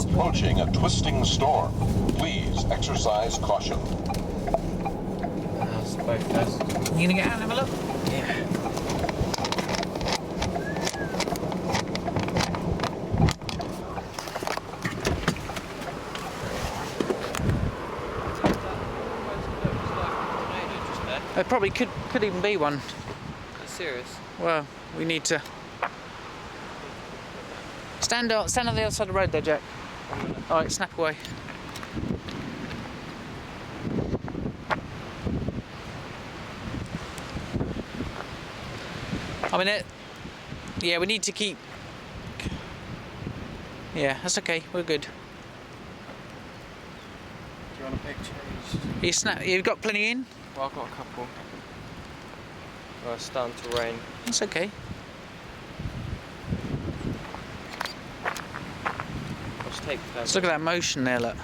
approaching a twisting storm. Please exercise caution. That's both first. You gonna get out and have a look? Yeah. There probably could even be one. Are you serious? Well, we need to stand on the other side of the road there, Jack. All right, snap away. I mean, yeah, we need to keep. Yeah, that's okay. We're good. Do you want a big change? You've got plenty in. Well, I've got a couple. Well, it's starting to rain. That's okay. Let's take Let's look at that motion there, look.